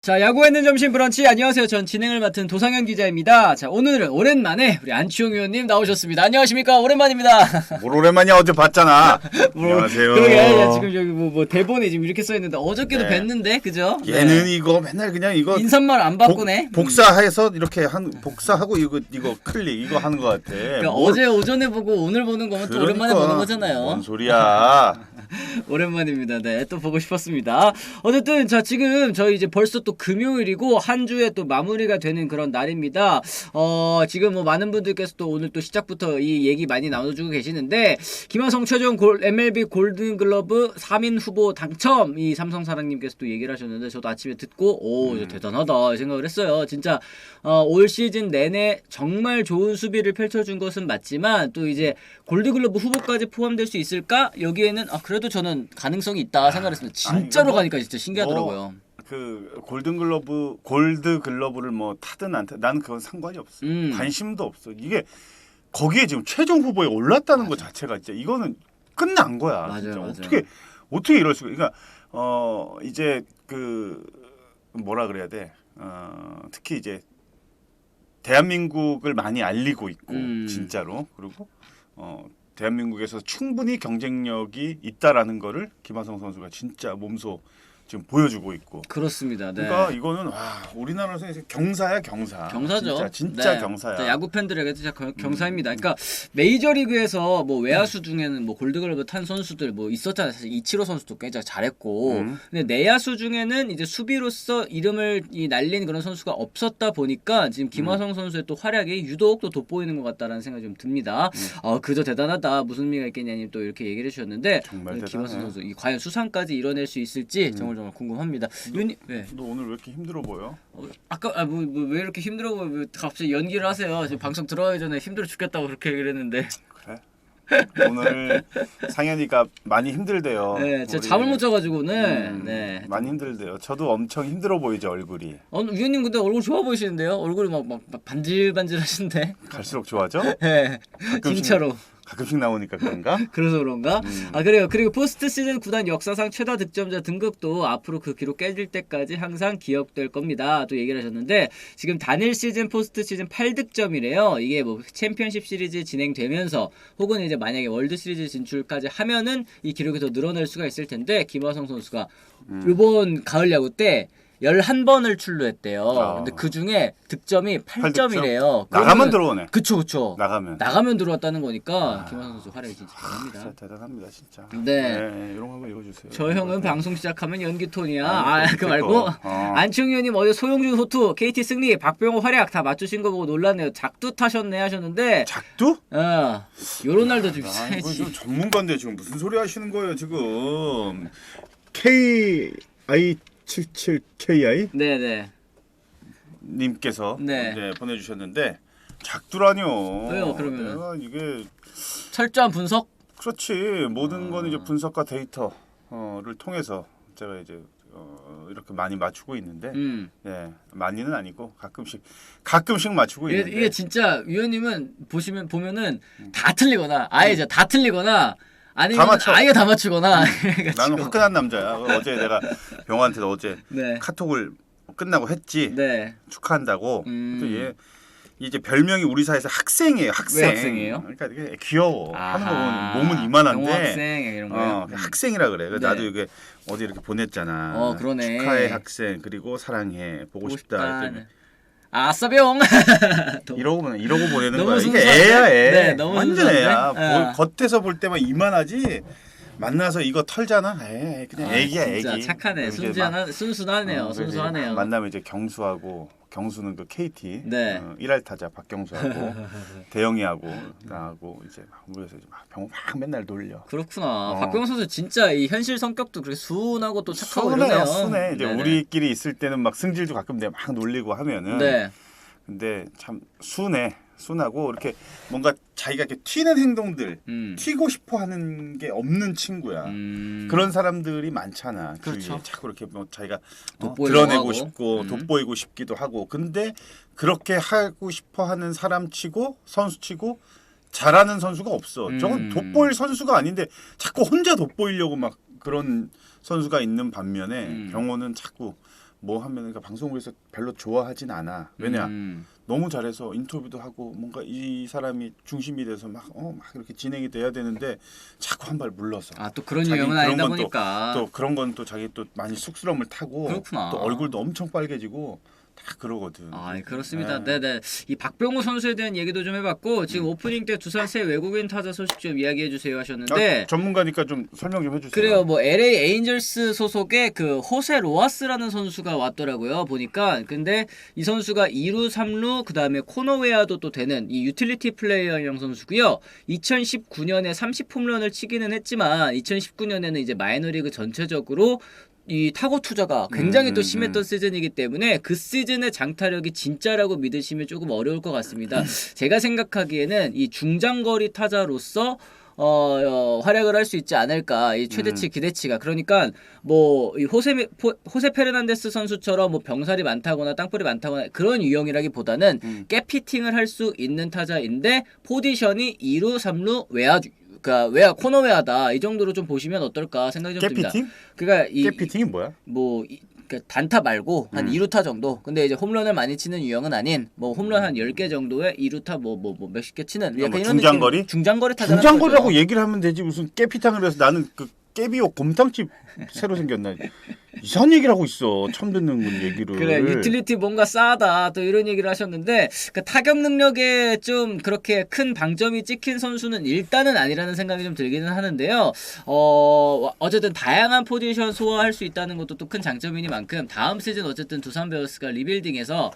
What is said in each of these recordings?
자, 야구에 있는 점심 브런치. 안녕하세요. 전 진행을 맡은 도상현 기자입니다. 자, 오늘은 오랜만에 우리 안치홍 의원님 나오셨습니다. 안녕하십니까? 오랜만입니다. 뭘 오랜만이야. 어제 봤잖아. 안녕하세요. 그러게, 지금 여기 뭐 대본에 지금 이렇게 써있는데 어저께도 네. 뵀는데, 그죠? 얘는 이거 맨날 그냥 이거 인사말 안 바꾸네. 복사해서 이렇게 복사하고 이거 클릭 이거 하는 것 같아. 그러니까 어제 오전에 보고 오늘 보는 거면 또 오랜만에 보는 거잖아요. 뭔 소리야. 오랜만입니다. 네, 또 보고 싶었습니다. 어쨌든 자, 지금 저희 이제 벌써 또 금요일이고 한 주에 또 마무리가 되는 그런 날입니다. 지금 뭐 많은 분들께서 또 오늘 또 시작부터 이 얘기 많이 나눠주고 계시는데, 김하성 최종 MLB 골든글러브 3인 후보 당첨, 이 삼성 사랑님께서 또 얘기를 하셨는데, 저도 아침에 듣고 대단하다 생각을 했어요. 진짜 올 시즌 내내 정말 좋은 수비를 펼쳐준 것은 맞지만, 또 이제 골든글러브 후보까지 포함될 수 있을까? 여기에는 그래도 저는 가능성이 있다 생각을 했습니다. 진짜로 가니까 진짜 신기하더라고요. 그 골드글러브를 뭐 타든 안 타든 나는 그건 상관이 없어. 관심도 없어. 이게 거기에 지금 최종 후보에 올랐다는 것 자체가 진짜 이거는 끝난 거야. 맞아요, 진짜. 맞아요. 어떻게 이럴 수가? 그러니까 이제 그 뭐라 그래야 돼? 특히 이제 대한민국을 많이 알리고 있고 진짜로. 그리고 대한민국에서 충분히 경쟁력이 있다라는 거를 김하성 선수가 진짜 몸소 지금 보여주고 있고. 그렇습니다. 네. 그러니까 이거는 우리나라에서 경사야 경사. 경사죠. 진짜 네. 경사야. 야구 팬들에게 진짜 경사입니다. 그러니까 메이저리그에서 뭐 외야수 중에는 뭐 골드글러브 탄 선수들 뭐 있었잖아요. 사실 이치로 선수도 굉장히 잘했고, 근데 내야수 중에는 이제 수비로서 이름을 날린 그런 선수가 없었다 보니까 지금 김하성 선수의 또 활약이 유독 또 돋보이는 것 같다라는 생각이 좀 듭니다. 그저 대단하다. 무슨 의미가 있겠냐님 또 이렇게 얘기를 해주셨는데, 정말 김하성 선수 과연 수상까지 이뤄낼 수 있을지 정말 궁금합니다. 네. 너 오늘 왜 이렇게 힘들어 보여? 아까 왜 이렇게 힘들어 보여? 왜 갑자기 연기를 하세요? 지금 방송 들어가기 전에 힘들어 죽겠다고 그렇게 얘기를 했는데. 그래? 오늘 상현이가 많이 힘들대요. 네, 제가 잠을 못 자가지고 오늘. 네. 많이 힘들대요. 저도 엄청 힘들어 보이죠 얼굴이. 위원님 근데 얼굴 좋아 보이시는데요? 얼굴이 막 반질반질하신데. 갈수록 좋아져? 네. 진짜로. 가끔씩 나오니까 그런가? 그래서 그런가? 그래요. 그리고 포스트 시즌 구단 역사상 최다 득점자 등극도 앞으로 그 기록 깨질 때까지 항상 기억될 겁니다. 또 얘기를 하셨는데, 지금 단일 시즌 포스트 시즌 8득점이래요. 이게 뭐 챔피언십 시리즈 진행되면서 혹은 이제 만약에 월드 시리즈 진출까지 하면은 이 기록이 더 늘어날 수가 있을 텐데, 김하성 선수가 이번 가을 야구 때 11번을 출루했대요. 근데 그 중에 득점이 8점이래요. 나가면 들어오네. 그쵸. 나가면 들어왔다는 거니까 김하성 선수 활약이 진짜 대단합니다. 진짜 대단합니다, 진짜. 네. 이런 거 한번 읽어주세요. 저 형은 방송 시작하면 연기 톤이야. 그 말고. 안치홍 의원님 어제 소용준 호투, KT 승리, 박병호 활약 다 맞추신 거 보고 놀랐네요. 작두 타셨네 하셨는데. 작두? 요런 날도 좀 있어야지. 이거 전문가인데 지금 무슨 소리 하시는 거예요 지금? KI77KI 네네. 님께서 네. 이제 보내주셨는데 작두라뇨. 왜요, 그러면은? 내가 이게 철저한 분석? 그렇지. 모든 건 이제 분석과 데이터를 통해서 제가 이제 이렇게 많이 맞추고 있는데, 네, 많이는 아니고 가끔씩 맞추고 있는데. 이게 진짜 위원님은 보면은 다 틀리거나 아예 다 틀리거나 아니면 아예 다 맞추거나. 나는 화끈한 남자야. 어제 내가 병호한테도 어제 네. 카톡을 끝나고 했지. 네. 축하한다고. 또 얘 이제 별명이 우리 사회에서 학생이에요. 학생. 왜 학생이에요? 그러니까 되게 귀여워. 하는 거 보면 몸은 이만한데. 학생 이런 거요. 학생이라 그래. 네. 나도 이게 어제 이렇게 보냈잖아. 그러네. 축하해 학생. 그리고 사랑해. 보고 싶다. 했더니 아싸병. 이러고 보내는 너무 거야. 이게 순수한데? 애야 애. 네, 너무 완전 순수한데? 애야. 겉에서 볼 때만 이만하지. 만나서 이거 털잖아. 그냥 애기야 진짜 애기. 착하네. 순수하네요. 순수하네요. 만나면 이제 경수는 그 KT 네. 1할 타자 박경수하고 대영이하고 나하고 이제 막 모여서 이제 막 병 막 맨날 놀려. 그렇구나. 박병호 선수 진짜 이 현실 성격도 그렇게 순하고 또 착하고 이러네요. 순해. 이제 네네. 우리끼리 있을 때는 막 승질도 가끔 내가 막 놀리고 하면은. 네. 근데 참 순하고 이렇게 뭔가 자기가 이렇게 튀는 행동들 튀고 싶어 하는 게 없는 친구야. 그런 사람들이 많잖아. 그렇죠. 주위에 자꾸 이렇게 뭐 자기가 돋보이려고 드러내고 하고. 싶고 돋보이고 싶기도 하고. 근데 그렇게 하고 싶어 하는 사람치고 선수치고 잘하는 선수가 없어. 저건 돋보일 선수가 아닌데 자꾸 혼자 돋보이려고 막 그런 선수가 있는 반면에 병호는 자꾸 뭐 하면 그러니까 방송국에서 별로 좋아하진 않아. 왜냐? 너무 잘해서 인터뷰도 하고 뭔가 이 사람이 중심이 돼서 막 이렇게 진행이 돼야 되는데 자꾸 한 발 물러서. 아, 또 그런 자기 유형은 그런 아니다 건 보니까. 또 그런 건 또 자기 또 많이 쑥스러움을 타고 그렇구나. 또 얼굴도 엄청 빨개지고 다 그러거든. 아, 그렇습니다. 네. 네네. 이 박병호 선수에 대한 얘기도 좀 해봤고 지금 오프닝 때 두산 새 외국인 타자 소식 좀 이야기해 주세요 하셨는데 전문가니까 좀 설명 좀 해주세요. 그래요. 뭐 LA 에인절스 소속의 그 호세 로하스라는 선수가 왔더라고요. 보니까 근데 이 선수가 2루, 3루 그다음에 코너웨어도 또 되는 이 유틸리티 플레이어형 선수고요. 2019년에 30홈런을 치기는 했지만 2019년에는 이제 마이너리그 전체적으로 이 타고 투자가 굉장히 또 심했던 시즌이기 때문에 그 시즌의 장타력이 진짜라고 믿으시면 조금 어려울 것 같습니다. 제가 생각하기에는 이 중장거리 타자로서 활약을 할 수 있지 않을까 이 최대치 기대치가 그러니까 뭐 이 호세 페르난데스 선수처럼 뭐 병살이 많다거나 땅볼이 많다거나 그런 유형이라기보다는 깨피팅을 할 수 있는 타자인데 포지션이 2루, 3루 그러니까 외야 코너 외야다 이 정도로 좀 보시면 어떨까 생각이 좀 듭니다. 깨피팅? 그러니까 이 깨피팅이 뭐야? 뭐 그러니까 단타 말고 한 2루타 정도. 근데 이제 홈런을 많이 치는 유형은 아닌 뭐 홈런 한 10개 정도의 2루타 뭐 몇십 개 치는 약간 이런 중장거리? 느낌. 중장거리 타자. 중장거리라고 얘기를 하면 되지 무슨 깨피탕을 해서 나는 그 깨비오 곰탕집 새로 생겼나 이상한 얘기를 하고 있어. 처음 듣는 건 얘기를. 그래 유틸리티 뭔가 싸다 또 이런 얘기를 하셨는데 그 타격 능력에 좀 그렇게 큰 방점이 찍힌 선수는 일단은 아니라는 생각이 좀 들기는 하는데요. 어쨌든 다양한 포지션 소화할 수 있다는 것도 또 큰 장점이니만큼 다음 시즌 어쨌든 두산 베어스가 리빌딩해서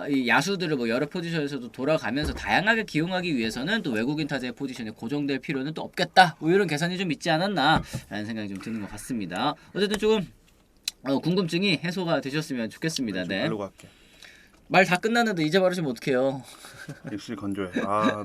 이 야수들을 뭐 여러 포지션에서도 돌아가면서 다양하게 기용하기 위해서는 또 외국인 타자의 포지션에 고정될 필요는 또 없겠다. 뭐 이런 계산이 좀 있지 않았나라는 생각이 좀 드는 것 같습니다. 어쨌든 조금 궁금증이 해소가 되셨으면 좋겠습니다. 네. 말로 갈게. 말 다 끝났는데 이제 말하시면 어떡해요. 입술 건조해.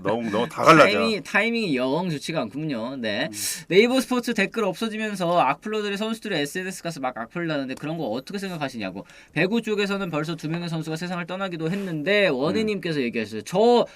너무 다 갈라져. 타이밍이 영 좋지가 않군요. 네. 네이버 스포츠 댓글 없어지면서 악플러들이 선수들의 SNS 가서 막 악플을 하는데 그런 거 어떻게 생각하시냐고. 배구 쪽에서는 벌써 2명의 선수가 세상을 떠나기도 했는데 원희님께서 얘기하셨어요. 저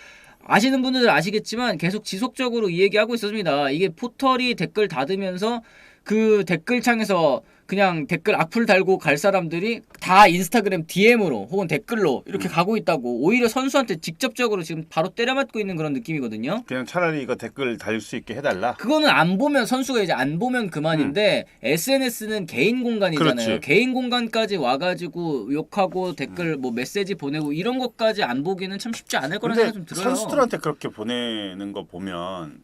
아시는 분들 아시겠지만 계속 지속적으로 이 얘기하고 있었습니다. 이게 포털이 댓글 닫으면서 그 댓글창에서 그냥 댓글 악플 달고 갈 사람들이 다 인스타그램 DM으로 혹은 댓글로 이렇게 가고 있다고 오히려 선수한테 직접적으로 지금 바로 때려맞고 있는 그런 느낌이거든요. 그냥 차라리 이거 댓글 달릴 수 있게 해달라. 그거는 안 보면 선수가 이제 안 보면 그만인데 SNS는 개인 공간이잖아요. 그렇지. 개인 공간까지 와가지고 욕하고 댓글 뭐 메시지 보내고 이런 것까지 안 보기는 참 쉽지 않을 거라는 생각이 좀 들어요. 선수들한테 그렇게 보내는 거 보면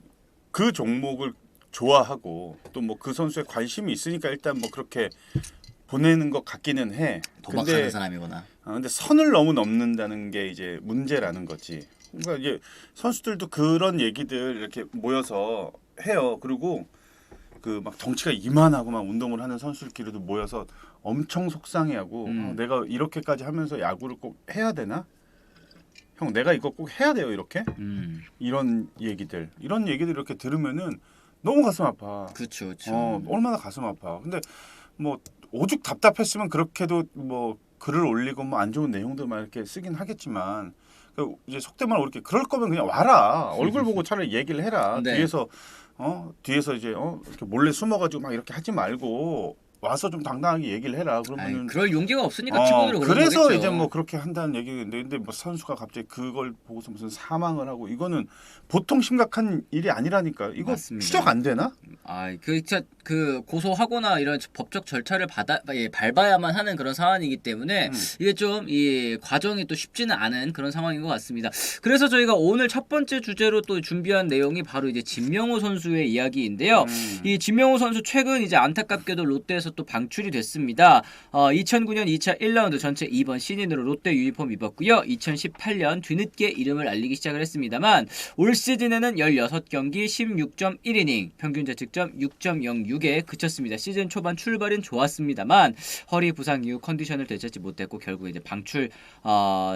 그 종목을 좋아하고 또 뭐 그 선수에 관심이 있으니까 일단 뭐 그렇게 보내는 것 같기는 해. 도박하는 사람이구나. 근데 선을 너무 넘는다는 게 이제 문제라는 거지. 그러니까 이제 선수들도 그런 얘기들 이렇게 모여서 해요. 그리고 그 막 덩치가 이만하고 막 운동을 하는 선수들끼리도 모여서 엄청 속상해하고 내가 이렇게까지 하면서 야구를 꼭 해야 되나? 형 내가 이거 꼭 해야 돼요 이렇게? 이런 얘기들 이렇게 들으면은 너무 가슴 아파. 그렇죠. 얼마나 가슴 아파. 근데 뭐 오죽 답답했으면 그렇게도 뭐 글을 올리고 뭐 안 좋은 내용들만 이렇게 쓰긴 하겠지만 이제 속된 말로 이렇게 그럴 거면 그냥 와라. 얼굴 보고 차라리 얘기를 해라. 네. 뒤에서 이제 이렇게 몰래 숨어가지고 막 이렇게 하지 말고 와서 좀 당당하게 얘기를 해라. 그러면은 그럴 용기가 없으니까 피곤으로 그런 그래서 거겠죠. 이제 뭐 그렇게 한다는 얘기인데 근데 뭐 선수가 갑자기 그걸 보고서 무슨 사망을 하고 이거는 보통 심각한 일이 아니라니까. 이거 맞습니다. 추적 안 되나? 그 고소하거나 이런 법적 절차를 밟아야만 하는 그런 상황이기 때문에 이게 좀 이 과정이 또 쉽지는 않은 그런 상황인 것 같습니다. 그래서 저희가 오늘 첫 번째 주제로 또 준비한 내용이 바로 이제 진명호 선수의 이야기인데요. 이 진명호 선수 최근 이제 안타깝게도 롯데에서 또 방출이 됐습니다. 2009년 2차 1라운드 전체 2번 신인으로 롯데 유니폼 입었고요. 2018년 뒤늦게 이름을 알리기 시작을 했습니다만 올 시즌에는 16경기 16.1이닝 평균 자책점 6.06에 그쳤습니다. 시즌 초반 출발은 좋았습니다만 허리 부상 이후 컨디션을 되찾지 못했고 결국 이제 방출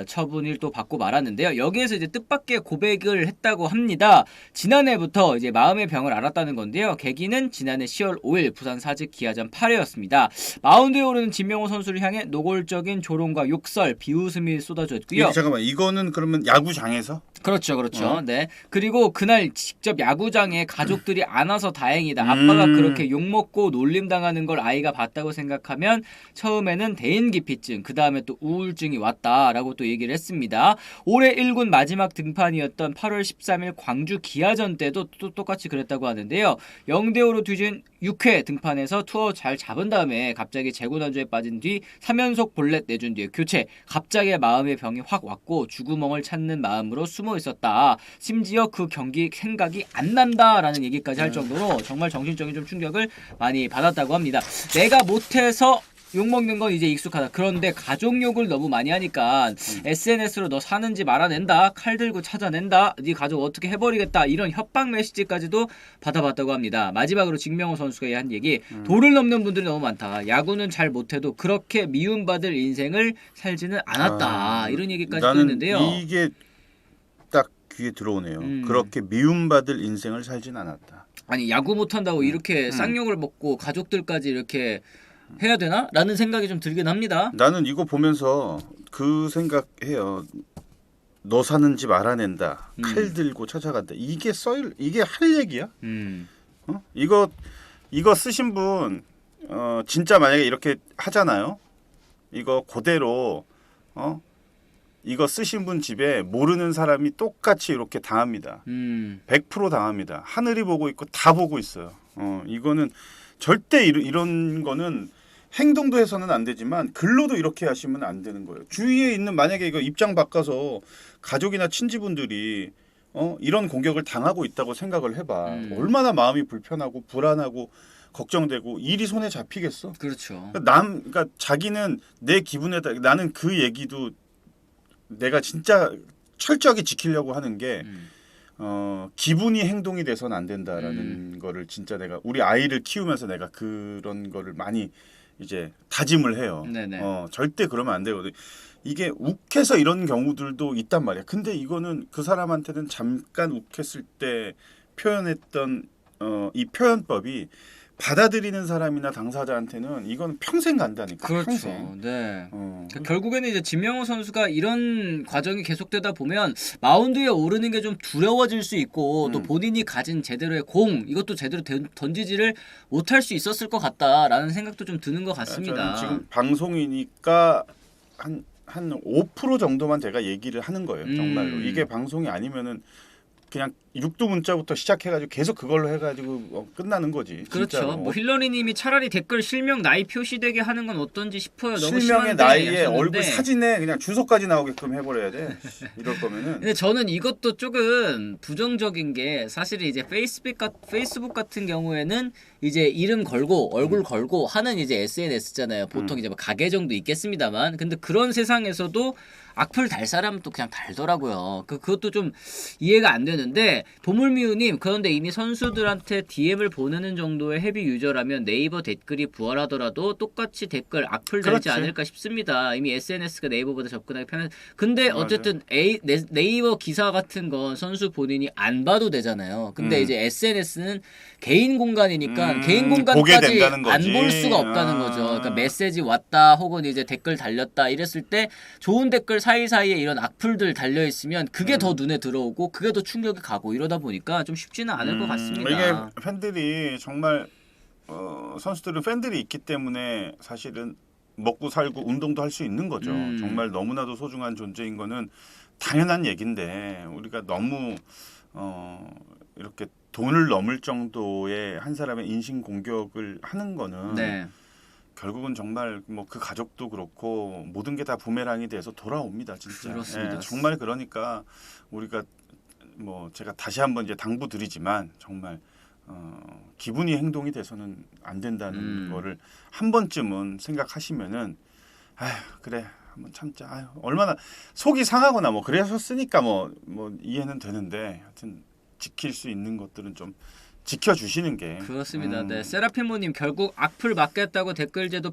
처분을 또 받고 말았는데요. 여기에서 이제 뜻밖의 고백을 했다고 합니다. 지난해부터 이제 마음의 병을 앓았다는 건데요. 계기는 지난해 10월 5일 부산 사직 기아전 8회였습니다. 올랐습니다. 마운드에 오르는 진명호 선수를 향해 노골적인 조롱과 욕설, 비웃음이 쏟아졌고요. 잠깐만, 이거는 그러면 야구장에서? 그렇죠, 그렇죠. 네. 그리고 그날 직접 야구장에 가족들이 안 와서 다행이다. 아빠가 그렇게 욕먹고 놀림당하는 걸 아이가 봤다고 생각하면 처음에는 대인기피증, 그 다음에 또 우울증이 왔다라고 또 얘기를 했습니다. 올해 1군 마지막 등판이었던 8월 13일 광주 기아전 때도 또 똑같이 그랬다고 하는데요. 0대5로 뒤진 6회 등판에서 투어 잘 잡은 다음에 갑자기 재고난조에 빠진 뒤 3연속 볼넷 내준 뒤에 교체. 갑자기 마음의 병이 확 왔고 쥐구멍을 찾는 마음으로 숨어 있었다. 심지어 그 경기 생각이 안 난다라는 얘기까지 할 정도로 정말 정신적인 좀 충격을 많이 받았다고 합니다. 내가 못해서 욕먹는 건 이제 익숙하다. 그런데 가족 욕을 너무 많이 하니까 SNS로 너 사는지 말아낸다. 칼 들고 찾아낸다. 네 가족 어떻게 해버리겠다. 이런 협박 메시지까지도 받아봤다고 합니다. 마지막으로 진명호 선수가 한 얘기. 도를 넘는 분들이 너무 많다. 야구는 잘 못해도 그렇게 미움받을 인생을 살지는 않았다. 이런 얘기까지 또 했는데요. 이게 딱 귀에 들어오네요. 그렇게 미움받을 인생을 살진 않았다. 아니 야구 못한다고 이렇게 쌍욕을 먹고 가족들까지 이렇게 해야 되나? 라는 생각이 좀 들긴 합니다. 나는 이거 보면서 그 생각해요. 너 사는 집 알아낸다. 칼 들고 찾아간다. 이게 할 얘기야? 어? 이거 쓰신 분 진짜 만약에 이렇게 하잖아요. 이거 그대로 이거 쓰신 분 집에 모르는 사람이 똑같이 이렇게 당합니다. 100% 당합니다. 하늘이 보고 있고 다 보고 있어요. 이거는 절대 이런 거는 행동도 해서는 안 되지만 글로도 이렇게 하시면 안 되는 거예요. 주위에 있는 만약에 이거 입장 바꿔서 가족이나 친지분들이 이런 공격을 당하고 있다고 생각을 해봐. 얼마나 마음이 불편하고 불안하고 걱정되고 일이 손에 잡히겠어. 그렇죠. 그러니까 자기는 내 기분에다 나는 그 얘기도 내가 진짜 철저하게 지키려고 하는 게 기분이 행동이 돼서는 안 된다라는 거를 진짜 내가 우리 아이를 키우면서 내가 그런 거를 많이 이제 다짐을 해요. 네네. 절대 그러면 안 되거든. 이게 욱해서 이런 경우들도 있단 말이야. 근데 이거는 그 사람한테는 잠깐 욱했을 때 표현했던 이 표현법이 받아들이는 사람이나 당사자한테는 이건 평생 간다니까. 그렇죠. 평생. 네. 그러니까 결국에는 이제 진명호 선수가 이런 과정이 계속되다 보면 마운드에 오르는 게 좀 두려워질 수 있고 또 본인이 가진 제대로의 공 이것도 제대로 던지지를 못할 수 있었을 것 같다라는 생각도 좀 드는 것 같습니다. 저는 지금 방송이니까 한 5% 정도만 제가 얘기를 하는 거예요. 정말로. 이게 방송이 아니면은 그냥 육두 문자부터 시작해가지고 계속 그걸로 해가지고 끝나는 거지. 그렇죠. 진짜로. 뭐 힐러리님이 차라리 댓글 실명 나이 표시되게 하는 건 어떤지 싶어요. 너무 실명의 심한데 나이에 하셨는데. 얼굴 사진에 그냥 주소까지 나오게끔 해버려야 돼. 이럴 거면은. 근데 저는 이것도 조금 부정적인 게 사실 이제 페이스북 같은 경우에는 이제 이름 걸고 얼굴 걸고 하는 이제 SNS잖아요. 보통 이제 뭐 가계정도 있겠습니다만, 근데 그런 세상에서도 악플 달 사람은 또 그냥 달더라고요. 그것도 좀 이해가 안 되는데, 보물미우님, 그런데 이미 선수들한테 DM을 보내는 정도의 헤비 유저라면 네이버 댓글이 부활하더라도 똑같이 댓글 악플 달지 그렇지. 않을까 싶습니다. 이미 SNS가 네이버보다 접근하기 편한. 근데 맞아. 어쨌든 네이버 기사 같은 건 선수 본인이 안 봐도 되잖아요. 근데 이제 SNS는 개인 공간이니까 개인 보게 공간까지 된다는 안 거지. 볼 수가 없다는 거죠. 그러니까 메시지 왔다 혹은 이제 댓글 달렸다 이랬을 때 좋은 댓글 사이사이에 이런 악플들 달려 있으면 그게 더 눈에 들어오고 그게 더 충격이 가고 이러다 보니까 좀 쉽지는 않을 것 같습니다. 이게 팬들이 정말 선수들은 팬들이 있기 때문에 사실은 먹고 살고 운동도 할 수 있는 거죠. 정말 너무나도 소중한 존재인 거는 당연한 얘긴데 우리가 너무 이렇게 돈을 넘을 정도의 한 사람의 인신 공격을 하는 거는 네. 결국은 정말 뭐 그 가족도 그렇고 모든 게 다 부메랑이 돼서 돌아옵니다, 진짜. 그렇습니다. 예, 정말 그러니까 우리가 뭐 제가 다시 한번 이제 당부드리지만 정말 기분이 행동이 돼서는 안 된다는 거를 한 번쯤은 생각하시면은 아휴 그래 한번 참자. 아휴 얼마나 속이 상하거나 뭐 그러셨으니까 뭐 이해는 되는데 하여튼 지킬 수 있는 것들은 좀 지켜주시는 게 그렇습니다. 네, 세라피모님 결국 악플 막겠다고 댓글제도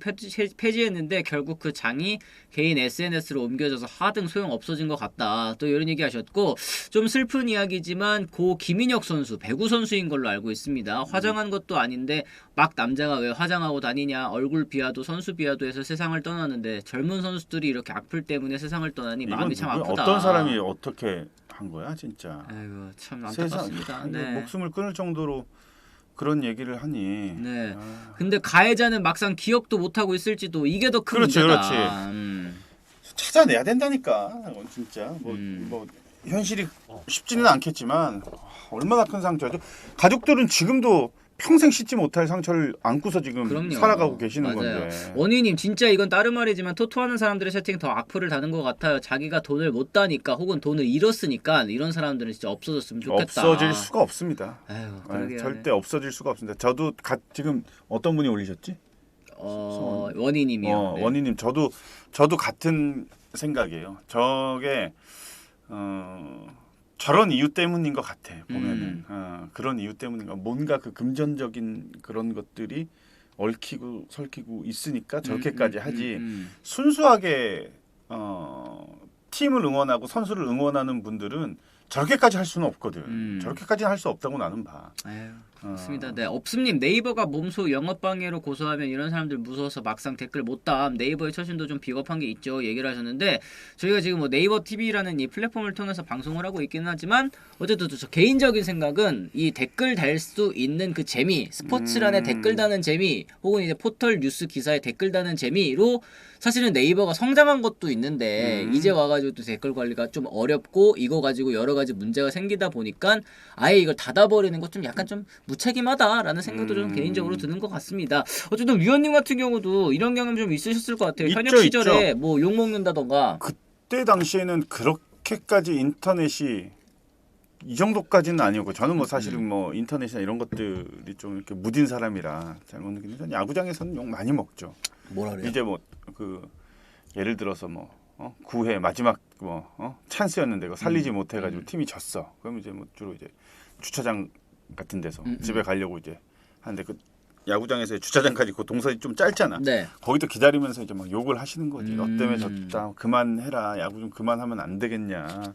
폐지했는데 결국 그 장이 개인 SNS로 옮겨져서 하등 소용 없어진 것 같다. 또 이런 얘기하셨고 좀 슬픈 이야기지만 고 김인혁 선수 배구 선수인 걸로 알고 있습니다. 화장한 것도 아닌데 막 남자가 왜 화장하고 다니냐 얼굴 비하도 선수 비하도 해서 세상을 떠나는데 젊은 선수들이 이렇게 악플 때문에 세상을 떠나니 마음이 참 아프다. 어떤 사람이 어떻게 한 거야 진짜. 아이고 참 안타깝습니다. 네. 목숨을 끊을 정도로 그런 얘기를 하니. 네. 근데 가해자는 막상 기억도 못 하고 있을지도 이게 더 큰 그렇지, 문제다. 그렇지. 찾아내야 된다니까. 진짜 뭐 현실이 쉽지는 않겠지만 얼마나 큰 상처죠. 가족들은 지금도 평생 씻지 못할 상처를 안고서 지금 그럼요. 살아가고 계시는 맞아요. 건데. 원희님 진짜 이건 다른 말이지만 토토하는 사람들의 채팅 더 악플을 다는 것 같아요. 자기가 돈을 못 따니까 혹은 돈을 잃었으니까 이런 사람들은 진짜 없어졌으면 좋겠다. 없어질 수가 없습니다. 아유, 그러게요. 절대 없어질 수가 없습니다. 저도 지금 어떤 분이 올리셨지? 원희님이요. 네. 원희님 저도 같은 생각이에요. 저게 저런 이유 때문인 것 같아 보면은 그런 이유 때문인가 뭔가 그 금전적인 그런 것들이 얽히고 설키고 있으니까 저렇게까지 하지 순수하게 팀을 응원하고 선수를 응원하는 분들은 저렇게까지 할 수는 없거든. 저렇게까지는 할 수 없다고 나는 봐. 아유, 그렇습니다. 네, 업스님 네이버가 몸소 영업방해로 고소하면 이런 사람들 무서워서 막상 댓글 못 담. 네이버의 처신도 좀 비겁한 게 있죠. 얘기를 하셨는데 저희가 지금 뭐 네이버 TV라는 이 플랫폼을 통해서 방송을 하고 있기는 하지만 어쨌든 저 개인적인 생각은 이 댓글 달 수 있는 그 재미, 스포츠란에 댓글 다는 재미, 혹은 이제 포털 뉴스 기사에 댓글 다는 재미로 사실은 네이버가 성장한 것도 있는데 이제 와가지고 또 댓글 관리가 좀 어렵고 이거 가지고 여러 가지 문제가 생기다 보니까 아예 이걸 닫아버리는 것 좀 약간 좀 무책임하다라는 생각도 좀 개인적으로 드는 것 같습니다. 어쨌든 위원님 같은 경우도 이런 경험 좀 있으셨을 것 같아요. 현역 시절에 있죠. 뭐 욕 먹는다던가. 그때 당시에는 그렇게까지 인터넷이 이 정도까지는 아니었고 저는 뭐 사실은 뭐 인터넷이나 이런 것들이 좀 이렇게 무딘 사람이라 잘못 느끼는데 야구장에서는 욕 많이 먹죠. 뭐라 그래요? 이제 뭐 그 예를 들어서 뭐 9회 마지막 찬스였는데 그거 살리지 못해가지고 팀이 졌어. 그럼 이제 뭐 주로 이제 주차장 같은 데서 집에 가려고 이제 하는데 그 야구장에서 주차장까지 그 동선이 좀 짧잖아. 네. 거기도 기다리면서 이제 막 욕을 하시는 거지. 너 때문에 졌다. 그만해라. 야구 좀 그만하면 안 되겠냐.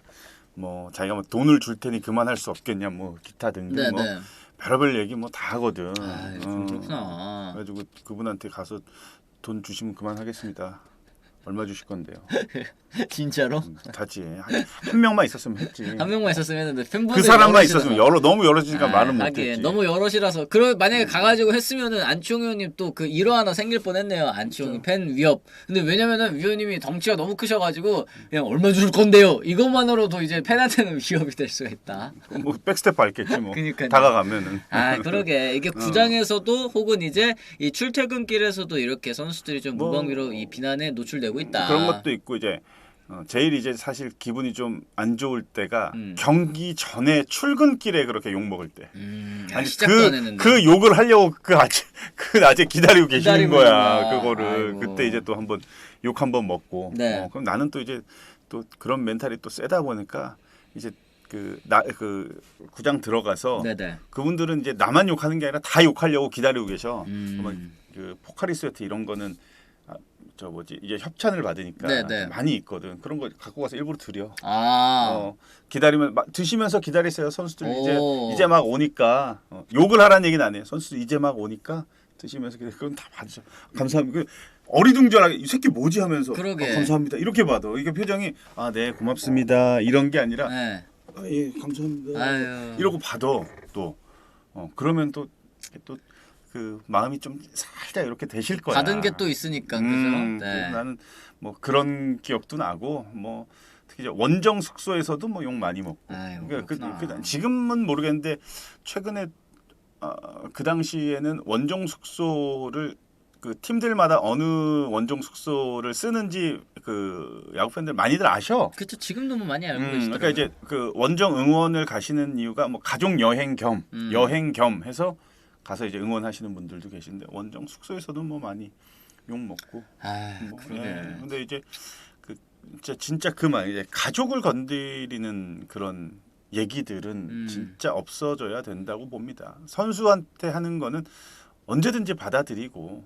뭐 자기가 뭐 돈을 줄 테니 그만할 수 없겠냐. 뭐 기타 등등 네, 뭐 네. 별의별 얘기 뭐 다 하거든. 좀 그렇구나. 그래가지고 그분한테 가서 돈 주시면 그만하겠습니다. 얼마 주실 건데요? 진짜로? 다지. 한 명만 있었으면 했지. 한 명만 있었으면 했는데 팬분들 그 사람만 있었으면 너무 여럿이니까 말은 하긴 못했지. 너무 여럿이라서 만약에 가가지고 했으면은 안치홍 의원님 또 그 일화 하나 생길 뻔했네요. 안치홍 팬 위협. 근데 왜냐면은 위원님이 덩치가 너무 크셔가지고 그냥 얼마 줄 건데요. 이것만으로도 이제 팬한테는 위협이 될 수가 있다. 뭐 백스텝 밟겠지 뭐. 그러니까요. 다가가면은. 그러게 이게 구장에서도 혹은 이제 이 출퇴근길에서도 이렇게 선수들이 좀 무방비로 이 비난에 노출되고 있다. 그런 것도 있고 이제 제일 이제 사실 기분이 좀 안 좋을 때가 경기 전에 출근길에 그렇게 욕 먹을 때. 아니 시작도 안 했는데. 그 욕을 하려고 그 낮에 기다리고 계시는 거야. 있구나. 그거를 아이고. 그때 이제 또 한번 욕 한번 먹고. 네. 그럼 나는 또 이제 또 그런 멘탈이 또 세다 보니까 이제 그 구장 들어가서 네네. 그분들은 이제 나만 욕하는 게 아니라 다 욕하려고 기다리고 계셔. 그 포카리스웨트 이런 거는 이제 협찬을 받으니까 네네. 많이 있거든. 그런 거 갖고 가서 일부러 드려. 아. 기다리면 드시면서 기다리세요. 선수들 오. 이제 막 오니까 욕을 하라는 얘기는 안 해요. 선수들 이제 막 오니까 드시면서 그건 다 받으셔. 감사합니다. 어리둥절하게 이 새끼 뭐지 하면서 그러게. 감사합니다. 이렇게 받아. 이게 표정이 네 고맙습니다. 이런 게 아니라 네. 예 감사합니다. 아유. 이러고 받아 또. 그러면 또 그 마음이 좀 살짝 이렇게 되실 거야. 받은 게 또 있으니까 그죠? 네. 그래서 나는 뭐 그런 기억도 나고 뭐 특히 이제 원정 숙소에서도 뭐 욕 많이 먹고. 아유, 그러니까 지금은 모르겠는데 최근에 그 당시에는 원정 숙소를 그 팀들마다 어느 원정 숙소를 쓰는지 그 야구 팬들 많이들 아셔. 그렇죠. 지금도 뭐 많이 알고 계시더라고요. 그러니까 이제 그 원정 응원을 가시는 이유가 뭐 가족 여행 겸 해서 가서 이제 응원하시는 분들도 계신데 원정 숙소에서도 뭐 많이 욕 먹고. 그러게. 근데 이제 그 진짜 그 말 이제 가족을 건드리는 그런 얘기들은 진짜 없어져야 된다고 봅니다. 선수한테 하는 거는 언제든지 받아들이고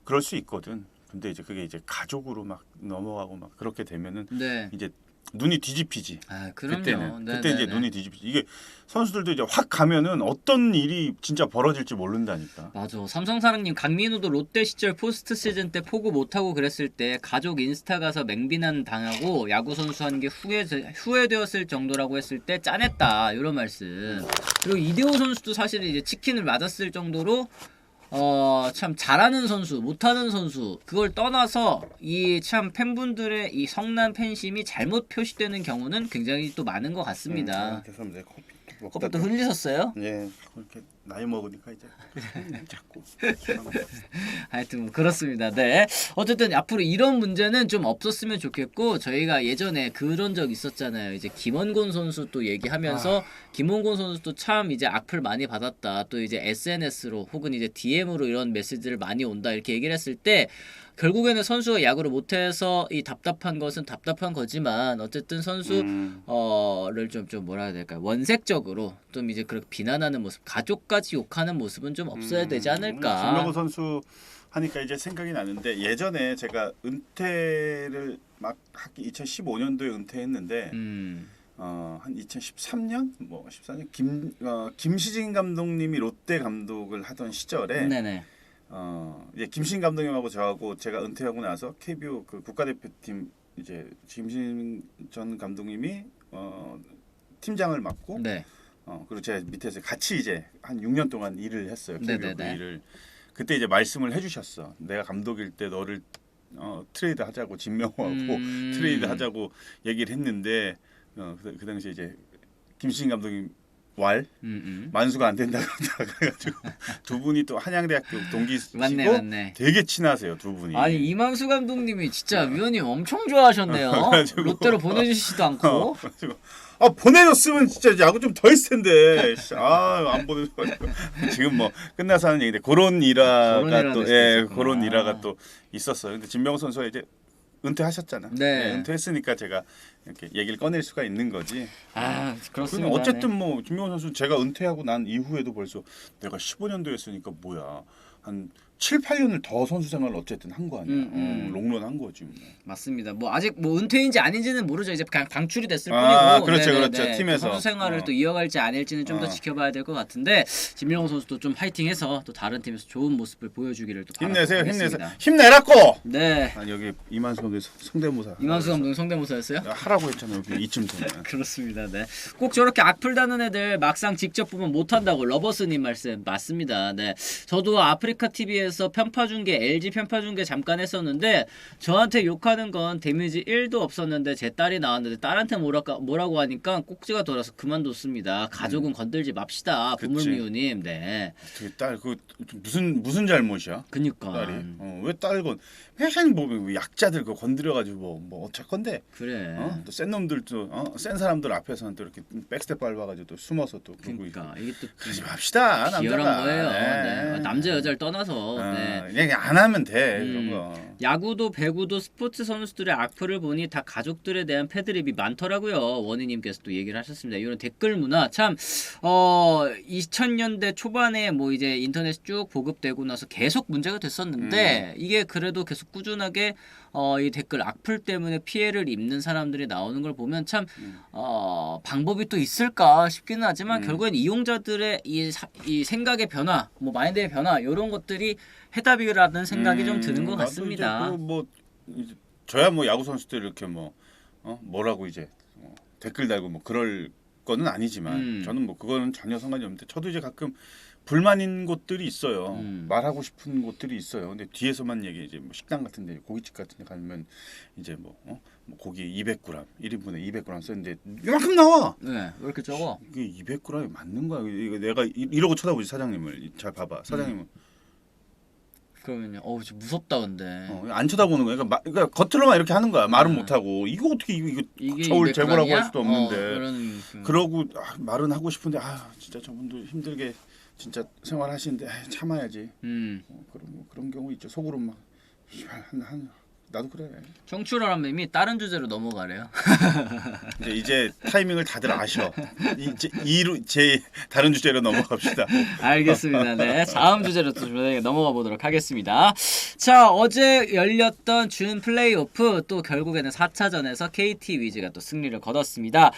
그럴 수 있거든. 근데 이제 그게 이제 가족으로 막 넘어가고 막 그렇게 되면은 네. 이제 눈이 뒤집히지. 아, 그럼요. 그때는 네, 그때 네, 이제 네. 눈이 뒤집히지. 이게 선수들도 이제 확 가면은 어떤 일이 진짜 벌어질지 모른다니까. 맞아. 삼성사랑님 강민호도 롯데 시절 포스트 시즌 때 포구 못하고 그랬을 때 가족 인스타 가서 맹비난 당하고 야구 선수 한 게 후회되었을 정도라고 했을 때 짠했다 이런 말씀. 그리고 이대호 선수도 사실은 이제 치킨을 맞았을 정도로 참 잘하는 선수, 못하는 선수 그걸 떠나서 이 참 팬분들의 이 성난 팬심이 잘못 표시되는 경우는 굉장히 또 많은 것 같습니다. 죄송합니다. 커피 커피도 흘리셨어요? 예, 그렇게 나이 먹으니까 이제 자꾸. 하여튼 뭐 그렇습니다. 네. 어쨌든 앞으로 이런 문제는 좀 없었으면 좋겠고 저희가 예전에 그런 적 있었잖아요. 이제 김원곤 선수 또 얘기하면서 김원곤 선수도 참 이제 악플 많이 받았다. 또 이제 SNS로 혹은 이제 DM으로 이런 메시지를 많이 온다 이렇게 얘기를 했을 때 결국에는 선수가 야구를 못해서 이 답답한 것은 답답한 거지만 어쨌든 선수를 좀 뭐라 해야 될까요? 원색적으로 좀 이제 그렇게 비난하는 모습, 가족까지 욕하는 모습은 좀 없어야 되지 않을까. 김명호 선수 하니까 이제 생각이 나는데 예전에 제가 은퇴를 막 2015년도에 은퇴했는데 한 2013년 뭐 14년 김시진 감독님이 롯데 감독을 하던 시절에 네네. 이제 김신 감독님하고 저하고 제가 은퇴하고 나서 KBO 그 국가대표팀 이제 김신 전 감독님이 팀장을 맡고 네. 그리고 제가 밑에서 같이 이제 한 6년 동안 일을 했어요. KBO 그 네네네. 일을 그때 이제 말씀을 해주셨어. 내가 감독일 때 너를 트레이드 하자고 진명호하고 트레이드 하자고 얘기를 했는데 그 당시에 이제 김신 감독님 만수가 안 된다 그래가지고 두 분이 또 한양대학교 동기시고 맞네. 되게 친하세요 두 분이. 아니 이만수 감독님이 진짜 위원님 엄청 좋아하셨네요. 그래가지고 롯데로 보내주시지도 않고. 그래가지고 보내줬으면 진짜 야구 좀 더 했을 텐데 안 보내줘가지고 지금 뭐 끝나서 하는 얘기인데 그런 일화가 또 그런 일화가 또 있었어요. 근데 진명호 선수가 이제 은퇴하셨잖아. 네. 은퇴했으니까 제가 이렇게 얘기를 꺼낼 수가 있는 거지. 아 그렇습니다. 어쨌든 뭐 김명호 선수 제가 은퇴하고 난 이후에도 벌써 내가 15년도 했으니까 뭐야 한 7, 8년을 더 선수 생활을 어쨌든 한 거 아니야. 롱런 한 거지. 뭐. 맞습니다. 뭐 아직 뭐 은퇴인지 아닌지는 모르죠. 이제 그냥 방출이 됐을 뿐이고. 그렇죠, 네네네. 그렇죠. 팀에서 선수 생활을 또 이어갈지 아닐지는 좀 더 지켜봐야 될 것 같은데 김명호 선수도 좀 파이팅해서 또 다른 팀에서 좋은 모습을 보여주기를 또 힘내세요, 바라겠습니다. 힘내라고. 네. 여기 이만수 감독 성대모사. 이만수 감독 성대모사였어요? 하라고 했잖아요. 여기 이쯤 되면. 그렇습니다. 네. 꼭 저렇게 악플 다는 애들 막상 직접 보면 못한다고 러버스님 말씀 맞습니다. 네. 저도 아프리카 TV에서 편파 중계 LG 편파 중계 잠깐 했었는데 저한테 욕하는 건 데미지 1도 없었는데 제 딸이 나왔는데 딸한테 뭐라고 하니까 꼭지가 돌아서 그만뒀습니다. 가족은 건들지 맙시다. 부물미우님. 네. 딸 그 무슨 잘못이야? 그니까. 딸이 왜 딸건 그냥 뭐 약자들 그 건드려가지고 뭐 어쩔 건데. 그래. 또 센 놈들도 센 사람들 앞에서는 또 이렇게 백스텝 밟아가지고 또 숨어서 또 그러고 그러니까 이게 또 그러지 맙시다. 비열한 남자가. 거예요. 네. 네. 남자 여자를 떠나서. 네. 그냥 안 하면 돼 그런 거. 야구도 배구도 스포츠 선수들의 악플을 보니 다 가족들에 대한 패드립이 많더라고요. 원희님께서 또 얘기를 하셨습니다. 이런 댓글 문화 참 2000년대 초반에 뭐 이제 인터넷 쭉 보급되고 나서 계속 문제가 됐었는데 이게 그래도 계속 꾸준하게 이 댓글 악플 때문에 피해를 입는 사람들이 나오는 걸 보면 참 방법이 또 있을까 싶기는 하지만 결국엔 이용자들의 이 생각의 변화, 뭐 마인드의 변화 이런 것들이 해답이라는 생각이 좀 드는 것 같습니다. 뭐 저야 뭐 야구 선수들 이렇게 뭐라고 이제 댓글 달고 뭐 그럴 거는 아니지만 저는 뭐 그거는 전혀 상관이 없는데 저도 이제 가끔 불만인 곳들이 있어요. 말하고 싶은 곳들이 있어요. 근데 뒤에서만 얘기 이제 뭐 식당 같은데 고깃집 같은데 가면 이제 뭐 고기 200g 1인분에 200g 썼는데 이만큼 나와. 네, 왜 이렇게 적어? 이게 200g이 맞는 거야. 이거 내가 이러고 쳐다보지 사장님을. 잘 봐봐. 사장님은 그러면요. 좀 무섭다 근데. 안 쳐다보는 거야. 그러니까 겉으로만 이렇게 하는 거야. 말은 못 하고 이거 어떻게 이거 서울 재고라고 할 수도 없는데. 그러고 말은 하고 싶은데 진짜 저분도 힘들게 진짜 생활하시는데 참아야지. 그런 경우 있죠. 속으로 막 한 나도 그래. 청출어람님이 다른 주제로 넘어가래요. 이제 타이밍을 다들 아셔. 이제 제 다른 주제로 넘어갑시다. 알겠습니다. 네, 다음 주제로 또 넘어가 보도록 하겠습니다. 자, 어제 열렸던 준 플레이오프 또 결국에는 4차전에서 KT 위즈가 또 승리를 거뒀습니다.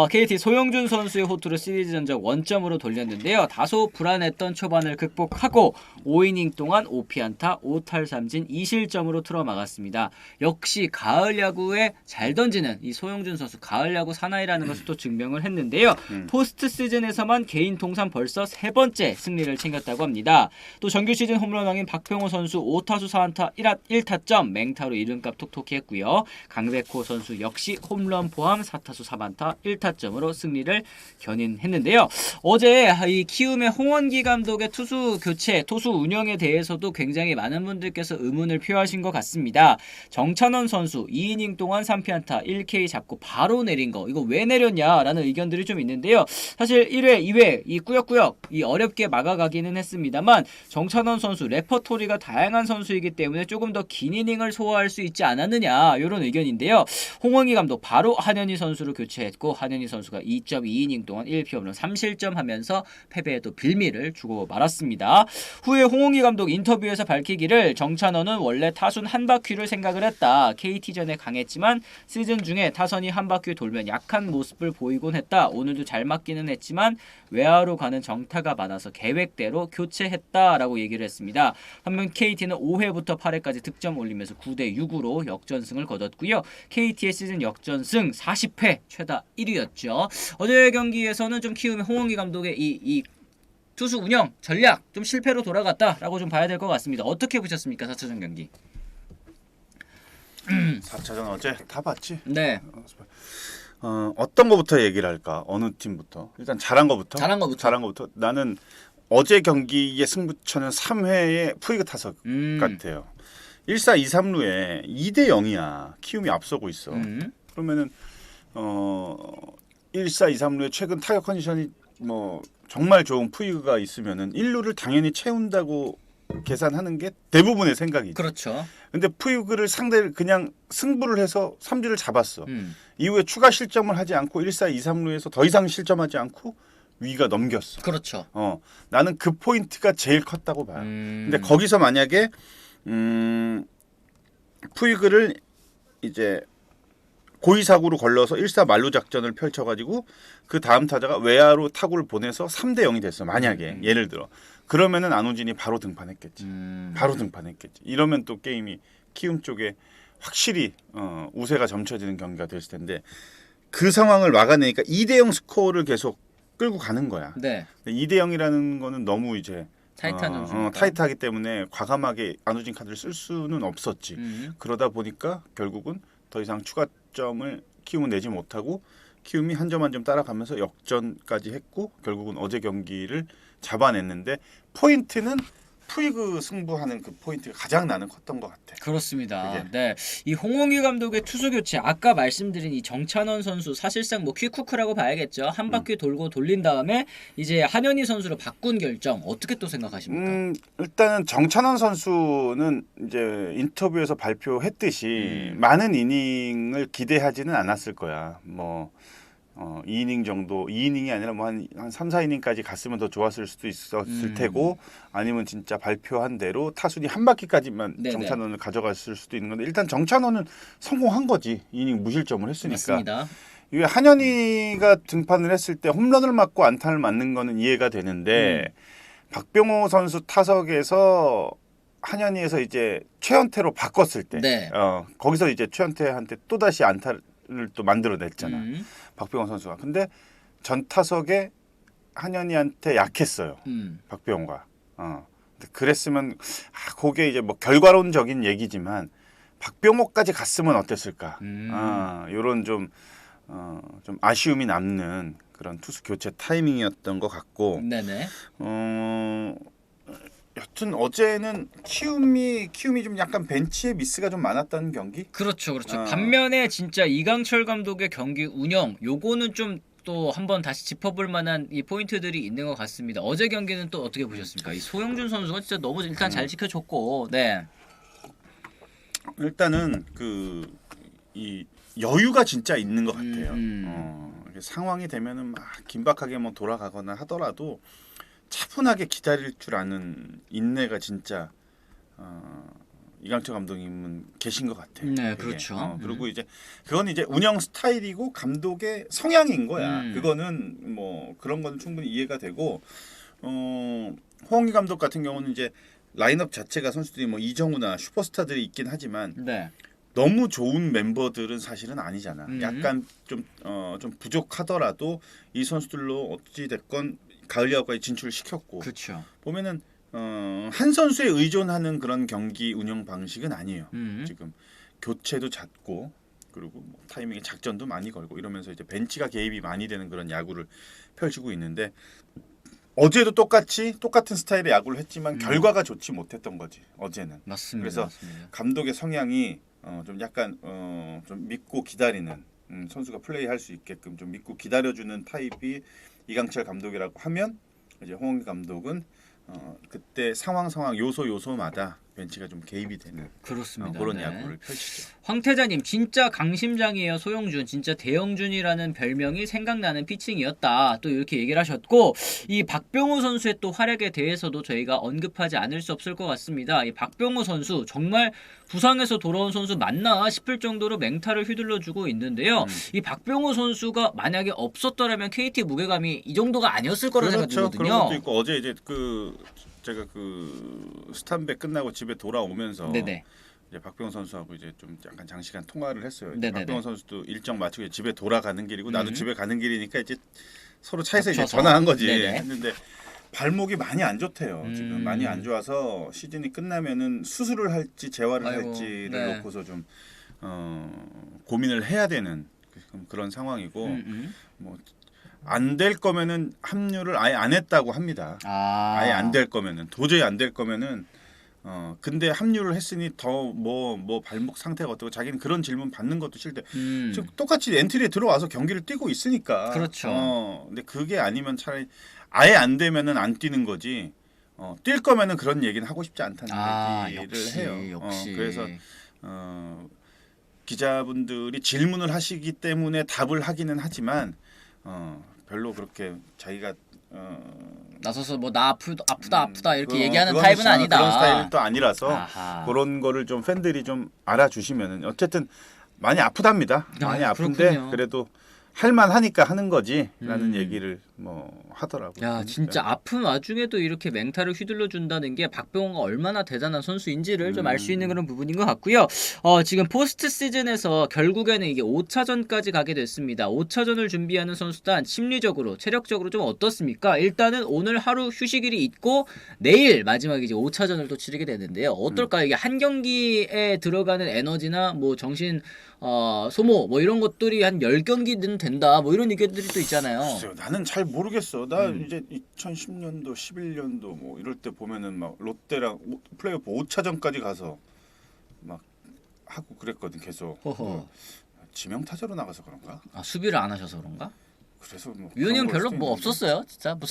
KT 소영준 선수의 호투로 시리즈 전적 원점으로 돌렸는데요. 다소 불안했던 초반을 극복하고 5이닝 동안 5피안타 5탈삼진 2실점으로 틀어막았습니다. 역시 가을 야구에 잘 던지는 이 소영준 선수 가을 야구 사나이라는 것을 또 증명을 했는데요. 포스트 시즌에서만 개인 통산 벌써 3번째 승리를 챙겼다고 합니다. 또 정규 시즌 홈런왕인 박병호 선수 5타수 4안타 1타점 맹타로 이름값 톡톡히 했고요. 강백호 선수 역시 홈런 포함 4타수 3안타 1타점으로 승리를 견인했는데요. 어제 이 키움의 홍원기 감독의 투수 교체, 투수 운영에 대해서도 굉장히 많은 분들께서 의문을 표하신 것 같습니다. 정찬원 선수 2이닝 동안 3피안타 1K 잡고 바로 내린 거 이거 왜 내렸냐라는 의견들이 좀 있는데요. 사실 1회, 2회 이 꾸역꾸역 이 어렵게 막아가기는 했습니다만 정찬원 선수 레퍼토리가 다양한 선수이기 때문에 조금 더 긴 이닝을 소화할 수 있지 않았느냐 이런 의견인데요. 홍원기 감독 바로 한현희 선수를 교체했고 한현희 선수가 2.2이닝 동안 1피홈런 3실점 하면서 패배에도 빌미를 주고 말았습니다. 후에 홍원기 감독 인터뷰에서 밝히기를 정찬원은 원래 타순 한 바퀴를 생각을 했다. KT전에 강했지만 시즌 중에 타선이 한 바퀴 돌면 약한 모습을 보이곤 했다. 오늘도 잘 맞기는 했지만 외야로 가는 정타가 많아서 계획대로 교체했다라고 얘기를 했습니다. 한편 KT는 5회부터 8회까지 득점 올리면서 9대6으로 역전승을 거뒀고요. KT의 시즌 역전승 40회 최다 1위였죠. 어제 경기에서는 좀 키움의 홍원기 감독의 이 투수 운영 전략 좀 실패로 돌아갔다라고 좀 봐야 될 것 같습니다. 어떻게 보셨습니까? 4차전 경기. 4차전 어제 다 봤지? 네. 어떤 거부터 얘기를 할까? 어느 팀부터? 일단 잘한 거부터. 나는 어제 경기의 승부처는 3회의 푸이그 타석 같아요. 1사 2, 3루에 2대 0이야. 키움이 앞서고 있어. 그러면은 1사 2, 3루에 최근 타격 컨디션이 뭐 정말 좋은 푸이그가 있으면은 1루를 당연히 채운다고 계산하는 게 대부분의 생각이지. 그렇죠. 근데 푸이그를 상대를 그냥 승부를 해서 3주를 잡았어. 이후에 추가 실점을 하지 않고 1사 2, 3루에서 더 이상 실점하지 않고 위가 넘겼어. 그렇죠. 나는 그 포인트가 제일 컸다고 봐요. 근데 거기서 만약에 푸이그를 이제 고의사구로 걸러서 1사 만루 작전을 펼쳐가지고 그 다음 타자가 외야로 타구를 보내서 3대 0이 됐어. 만약에 예를 들어 그러면은 안우진이 바로 등판했겠지. 이러면 또 게임이 키움 쪽에 확실히 우세가 점쳐지는 경기가 됐을 텐데 그 상황을 막아내니까 2대 0 스코어를 계속 끌고 가는 거야. 네. 2대 0이라는 거는 너무 이제 타이트하기 때문에 과감하게 안우진 카드를 쓸 수는 없었지. 그러다 보니까 결국은 더 이상 추가점을 키움은 내지 못하고 키움이 한 점 한 점 따라가면서 역전까지 했고 결국은 어제 경기를 잡아냈는데 포인트는 푸이그 승부하는 그 포인트가 가장 나는 컸던 것 같아. 그렇습니다. 그게. 네, 이 홍원기 감독의 투수 교체 아까 말씀드린 이 정찬원 선수 사실상 뭐 퀵쿠크라고 봐야겠죠. 한 바퀴 돌고 돌린 다음에 이제 한현희 선수로 바꾼 결정 어떻게 또 생각하십니까? 일단은 정찬원 선수는 이제 인터뷰에서 발표했듯이 많은 이닝을 기대하지는 않았을 거야. 뭐 2이닝 정도, 2이닝이 아니라 뭐 한 3, 4이닝까지 갔으면 더 좋았을 수도 있었을 테고 아니면 진짜 발표한 대로 타순이 한 바퀴까지만 네네. 정찬원을 가져갔을 수도 있는 건데 일단 정찬원은 성공한 거지. 2이닝 무실점을 했으니까. 맞습니다. 이게 한현희가 등판을 했을 때 홈런을 맞고 안타를 맞는 거는 이해가 되는데 박병호 선수 타석에서 한현희에서 이제 최현태로 바꿨을 때 네. 거기서 이제 최현태한테 또다시 안타를 또 만들어냈잖아. 박병호 선수가. 근데 전 타석에 한현희한테 약했어요. 박병호가. 근데 그랬으면 그게 이제 뭐 결과론적인 얘기지만 박병호까지 갔으면 어땠을까. 요런 좀 아쉬움이 남는 그런 투수 교체 타이밍이었던 것 같고. 네네. 여튼 어제는 키움이 좀 약간 벤치에 미스가 좀 많았던 경기? 그렇죠. 반면에 진짜 이강철 감독의 경기 운영 요거는 좀 또 한번 다시 짚어볼 만한 이 포인트들이 있는 것 같습니다. 어제 경기는 또 어떻게 보셨습니까? 이 소영준 선수가 진짜 너무 일단 잘 지켜줬고, 네. 일단은 이 여유가 진짜 있는 것 같아요. 이게 상황이 되면은 막 긴박하게 뭐 돌아가거나 하더라도 차분하게 기다릴 줄 아는 인내가 진짜 이강철 감독님은 계신 것 같아요. 네, 그게. 그렇죠. 그리고 이제 그건 이제 운영 스타일이고 감독의 성향인 거야. 그거는 뭐 그런 건 충분히 이해가 되고 홍희 감독 같은 경우는 이제 라인업 자체가 선수들이 뭐 이정우나 슈퍼스타들이 있긴 하지만 네. 너무 좋은 멤버들은 사실은 아니잖아. 약간 좀 부족하더라도 이 선수들로 어찌 됐건 가을 야구까지 진출시켰고 그렇죠. 보면은 한 선수에 의존하는 그런 경기 운영 방식은 아니에요. 지금 교체도 잦고 그리고 뭐 타이밍에 작전도 많이 걸고 이러면서 이제 벤치가 개입이 많이 되는 그런 야구를 펼치고 있는데 어제도 똑같은 스타일의 야구를 했지만 결과가 좋지 못했던 거지 어제는. 맞습니다. 그래서 맞습니다. 감독의 성향이 좀 약간 좀 믿고 기다리는 선수가 플레이할 수 있게끔 좀 믿고 기다려주는 타입이 이강철 감독이라고 하면 이제 홍은기 감독은 그때 상황 요소마다 벤치가 좀 개입이 되는 그렇습니다. 그런 네. 야구를 펼치죠. 황태자님 진짜 강심장이에요. 소영준 진짜 대영준이라는 별명이 생각나는 피칭이었다. 또 이렇게 얘기를 하셨고 이 박병호 선수의 또 활약에 대해서도 저희가 언급하지 않을 수 없을 것 같습니다. 이 박병호 선수 정말 부상에서 돌아온 선수 맞나 싶을 정도로 맹타를 휘둘러주고 있는데요. 이 박병호 선수가 만약에 없었더라면 KT 무게감이 이 정도가 아니었을 거라는 생각이 그렇죠. 들거든요. 그런 것도 있고 어제 이제 제가 스탄백 끝나고 집에 돌아오면서 네네. 이제 박병호 선수하고 이제 좀 약간 장시간 통화를 했어요. 네네네. 박병호 선수도 일정 맞추고 집에 돌아가는 길이고 나도 집에 가는 길이니까 이제 서로 차에서 이제 겹쳐서. 전화한 거지. 네네. 했는데 발목이 많이 안 좋대요. 지금 많이 안 좋아서 시즌이 끝나면은 수술을 할지 재활을 아이고, 할지를 네. 놓고서 좀 고민을 해야 되는 그런 상황이고 뭐 안 될 거면은 합류를 아예 안 했다고 합니다. 아예 안 될 거면은 도저히 안 될 거면은 근데 합류를 했으니 더 뭐 발목 상태가 어떻고 자기는 그런 질문 받는 것도 싫대. 지금 똑같이 엔트리에 들어와서 경기를 뛰고 있으니까. 그렇죠. 근데 그게 아니면 차라리 아예 안 되면은 안 뛰는 거지. 뛸 거면은 그런 얘기는 하고 싶지 않다는 얘기를 역시, 해요. 역시. 그래서 기자분들이 질문을 하시기 때문에 답을 하기는 하지만 별로 그렇게 자기가 나서서 뭐 나 아프다 이렇게 얘기하는 그건 타입은 아니다. 그런 스타일은 또 아니라서 아하. 그런 거를 좀 팬들이 좀 알아주시면은 어쨌든 많이 아프답니다. 많이 아픈데 그렇군요. 그래도 할만하니까 하는 거지라는 얘기를 뭐 하더라고요. 야 그러니까. 진짜 아픈 와중에도 이렇게 맹타를 휘둘러 준다는 게 박병호가 얼마나 대단한 선수인지를 좀 알 수 있는 그런 부분인 것 같고요. 지금 포스트 시즌에서 결국에는 이게 5차전까지 가게 됐습니다. 5차전을 준비하는 선수단 심리적으로 체력적으로 좀 어떻습니까? 일단은 오늘 하루 휴식일이 있고 내일 마지막에 이제 5차전을 또 치르게 되는데요. 어떨까요? 이게 한 경기에 들어가는 에너지나 뭐 정신 소모 뭐 이런 것들이 한 10경기는 된다 뭐 이런 의견들이 또 있잖아요. 글쎄요, 나는 잘 모르겠어. 나 이제 2010년도, 11년도 뭐 이럴 때 보면은 막 롯데랑 플레이오프 5차전까지 가서 막 하고 그랬거든 계속. 허허. 지명 타자로 나가서 그런가? 수비를 안 하셔서 그런가? 그래서 뭐 유현이 형 그런 별로 걸 뭐 수도 있는데. 없었어요? 진짜 뭐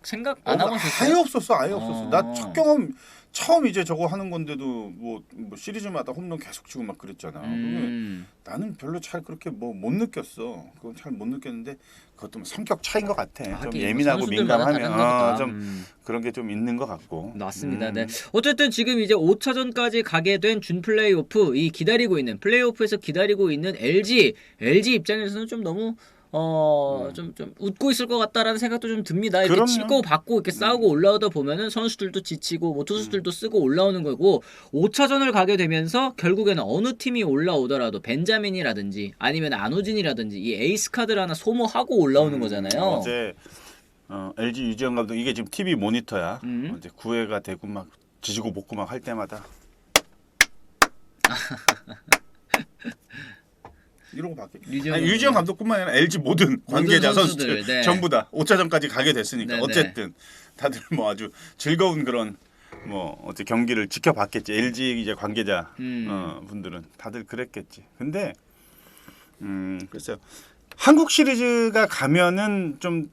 생각 안 하고 아예 있었어요? 없었어, 아예 없었어. 나 어. 첫 경험 처음 이제 저거 하는 건데도 뭐 시리즈마다 홈런 계속 치고 막 그랬잖아. 그러면 나는 별로 잘 그렇게 뭐 못 느꼈어. 그건 잘 못 느꼈는데 그것도 뭐 성격 차이인 것 같아. 좀 하긴 예민하고 선수들마다 다른 민감하면 거니까. 좀 그런 게 좀 있는 것 같고. 맞습니다. 네. 어쨌든 지금 이제 5차전까지 가게 된 준 플레이오프 이 기다리고 있는 플레이오프에서 기다리고 있는 LG 입장에서는 좀 너무 좀 웃고 있을 것 같다라는 생각도 좀 듭니다. 이렇게 그럼요. 치고 받고 이렇게 싸우고 올라오다 보면은 선수들도 지치고 뭐 투수들도 쓰고 올라오는 거고 5차전을 가게 되면서 결국에는 어느 팀이 올라오더라도 벤자민이라든지 아니면 안호진이라든지 이 에이스 카드를 하나 소모하고 올라오는 거잖아요. 어제 LG 유지영 감독 이게 지금 TV 모니터야. 음. 이제 9회가 되고 막 지지고 볶고 막 할 때마다 이러고 바뀌. 유지영 감독뿐만 아니라 LG 모든 관계자 선수들, 선수들 네. 전부 다 5차전까지 가게 됐으니까 네네. 어쨌든 다들 뭐 아주 즐거운 그런 뭐 어째 경기를 지켜봤겠지. LG 이제 관계자 분들은 다들 그랬겠지. 근데 글쎄요. 한국 시리즈가 가면은 좀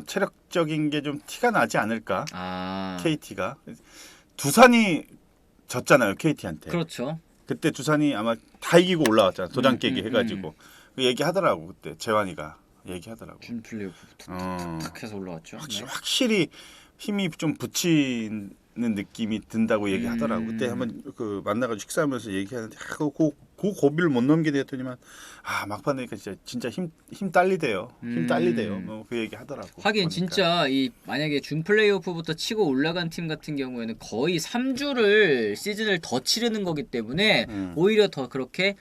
체력적인 게 좀 티가 나지 않을까? KT가 두산이 졌잖아요, KT한테. 그렇죠. 그때 두산이 아마 다 이기고 올라왔잖아. 도장 깨기 해가지고 그 얘기하더라고 그때 재환이가 얘기하더라고. 준 플레이오프부터 탁 해서 올라왔죠. 확실히 힘이 좀 붙이는 느낌이 든다고 얘기하더라고. 그때 한번 그 만나가지고 식사하면서 얘기하는데 그 고비를 못 넘기게 됐더니만 막판 되니까 진짜 힘 딸리대요. 힘 딸리대요. 그 얘기 하더라고. 하긴 보니까. 진짜 이 만약에 준 플레이오프부터 치고 올라간 팀 같은 경우에는 거의 3주를 시즌을 더 치르는 거기 때문에 오히려 더 그렇게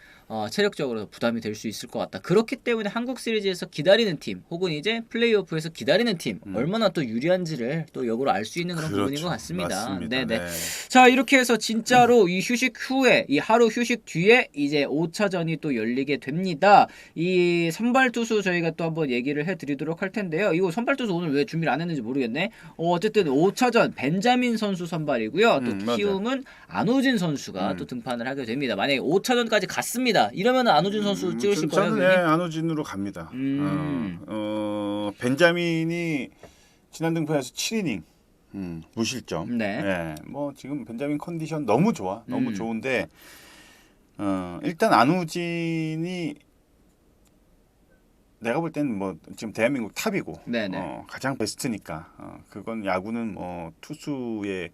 체력적으로 부담이 될 수 있을 것 같다. 그렇기 때문에 한국 시리즈에서 기다리는 팀 혹은 이제 플레이오프에서 기다리는 팀 얼마나 또 유리한지를 또 역으로 알 수 있는 그런 부분인 것 같습니다. 맞습니다. 네네. 네. 자 이렇게 해서 진짜로 이 휴식 후에 이 하루 휴식 뒤에 이제 5차전이 또 열리게 됩니다. 이 선발 투수 저희가 또 한번 얘기를 해드리도록 할 텐데요. 이거 선발 투수 오늘 왜 준비를 안 했는지 모르겠네. 어쨌든 5차전 벤자민 선수 선발이고요. 또 키움은 안호진 선수가 또 등판을 하게 됩니다. 만약에 5차전까지 갔습니다. 이러면 안호진 선수 찍으실 거예요? 저는 안호진으로 갑니다. 벤자민이 지난 등판에서 7이닝 무실점. 네. 뭐 지금 벤자민 컨디션 너무 좋아. 너무 좋은데 일단 안호진이 내가 볼 때는 뭐 지금 대한민국 탑이고 가장 베스트니까 그건 야구는 뭐 투수에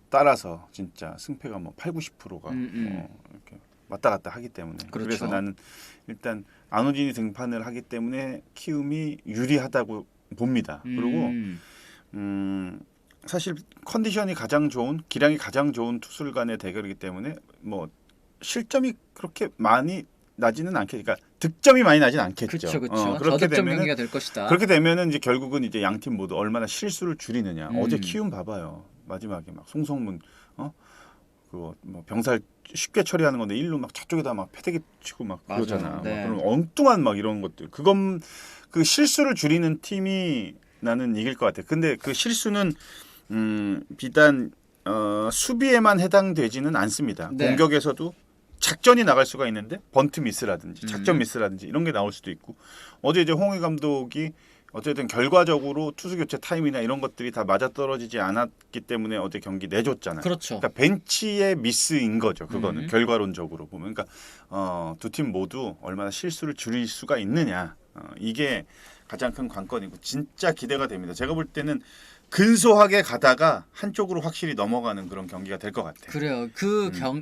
따라서 진짜 승패가 뭐 8, 90%가 이렇게 왔다 갔다 하기 때문에 그래서 나는 일단 안호진이 등판을 하기 때문에 키움이 유리하다고 봅니다. 그리고 사실 컨디션이 가장 좋은 기량이 가장 좋은 투수들 간의 대결이기 때문에 뭐 실점이 그렇게 많이 나지는 않겠. 그러니까 득점이 많이 나지는 않겠죠. 그렇죠. 그렇게 저득점 되면은 경기가 될 것이다. 그렇게 되면은 이제 결국은 이제 양 팀 모두 얼마나 실수를 줄이느냐. 어제 키움 봐봐요. 마지막에 막 송성문 그거 뭐 병살 쉽게 처리하는 건데 일루 막 저쪽에다 막 패대기 치고 막 그러잖아. 네. 막 그런 엉뚱한 막 이런 것들. 그건 그 실수를 줄이는 팀이 나는 이길 것 같아. 근데 그 실수는 비단 수비에만 해당되지는 않습니다. 네. 공격에서도 작전이 나갈 수가 있는데 번트 미스라든지 작전 미스라든지 이런 게 나올 수도 있고 어제 이제 홍희 감독이 어쨌든 결과적으로 투수 교체 타임이나 이런 것들이 다 맞아떨어지지 않았기 때문에 어제 경기 내줬잖아요. 그렇죠. 그러니까 벤치의 미스인 거죠. 그거는 결과론적으로 보면 그러니까 두 팀 모두 얼마나 실수를 줄일 수가 있느냐 이게 가장 큰 관건이고 진짜 기대가 됩니다. 제가 볼 때는 근소하게 가다가 한쪽으로 확실히 넘어가는 그런 경기가 될 것 같아요. 그래요.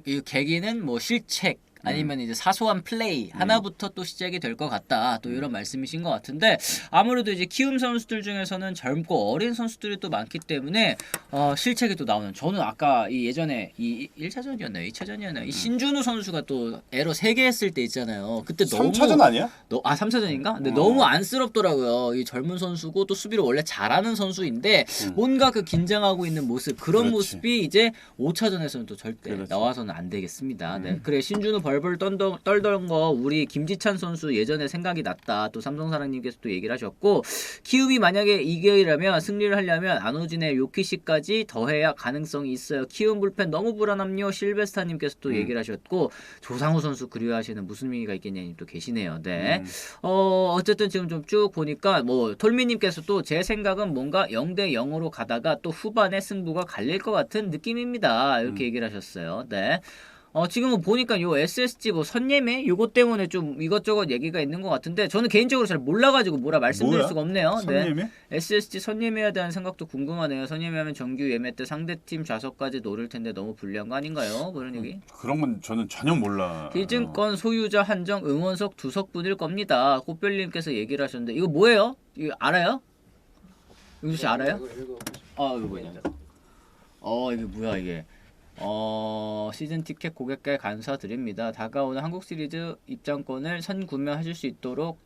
이 계기는 뭐 실책 아니면 이제 사소한 플레이 하나부터 또 시작이 될 것 같다. 또 이런 말씀이신 것 같은데 아무래도 이제 키움 선수들 중에서는 젊고 어린 선수들이 또 많기 때문에 실책이 또 나오는. 저는 아까 이 예전에 이 1차전이었나요? 2차전이었나요? 이 신준우 선수가 또 에러 3개 했을 때 있잖아요. 그때 너무 3차전 아니야? 3차전인가? 근데 너무 안쓰럽더라고요. 이 젊은 선수고 또 수비를 원래 잘하는 선수인데 뭔가 그 긴장하고 있는 모습 그런 모습이 이제 5차전에서는 또 절대 나와서는 안 되겠습니다. 네. 그래 신준우 벌벌 떨던 거 우리 김지찬 선수 예전에 생각이 났다. 또 삼성사랑님께서 또 얘기를 하셨고 키움이 만약에 이겨이라면 승리를 하려면 안호진의 요키시까지 더해야 가능성이 있어요. 키움 불펜 너무 불안함요. 실베스타님께서 또 얘기를 하셨고 조상우 선수 그리워하시는 무슨 의미가 있겠냐님 또 계시네요. 네. 어쨌든 지금 좀 쭉 보니까 뭐 톨미님께서 또 제 생각은 뭔가 0대 0으로 가다가 또 후반에 승부가 갈릴 것 같은 느낌입니다. 이렇게 얘기를 하셨어요. 네. 지금 보니까 요 SSG 뭐 선예매 요거 때문에 좀 이것저것 얘기가 있는 것 같은데 저는 개인적으로 잘 몰라가지고 뭐라 말씀드릴 수가 없네요. 선예매? 네. SSG 선예매에 대한 생각도 궁금하네요. 선예매하면 정규 예매 때 상대팀 좌석까지 노릴 텐데 너무 불리한 거 아닌가요? 그런 얘기. 그런 건 저는 전혀 몰라. 시즌권 소유자 한정 응원석 2석뿐일 겁니다. 꽃별님께서 얘기를 하셨는데 이거 뭐예요? 이거 알아요? 용수 씨 알아요? 이거 뭐냐? 이게 뭐야 이게? 시즌 티켓 고객께 감사드립니다. 다가오는 한국 시리즈 입장권을 선구매하실 수 있도록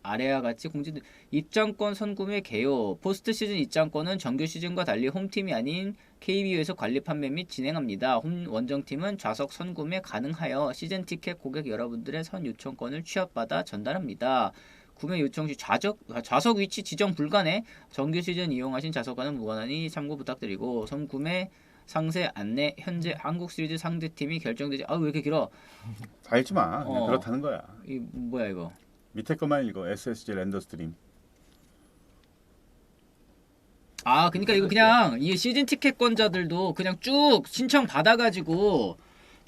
아래와 같이 공지드 입장권 선구매 개요. 포스트 시즌 입장권은 정규 시즌과 달리 홈팀이 아닌 KBO에서 관리 판매 및 진행합니다. 홈 원정팀은 좌석 선구매 가능하여 시즌 티켓 고객 여러분들의 선 요청권을 취합받아 전달합니다. 구매 요청 시 좌석 위치 지정 불가능. 정규 시즌 이용하신 좌석과는 무관하니 참고 부탁드리고 선구매 상세 안내 현재 한국 시리즈 상대팀이 결정되지 왜 이렇게 길어? 알지 마. 그냥 그렇다는 거야. 이 뭐야 이거? 밑에 것만 읽어. SSG 랜더스 드림. 그러니까 이거 그냥 이 시즌 티켓권자들도 그냥 쭉 신청 받아가지고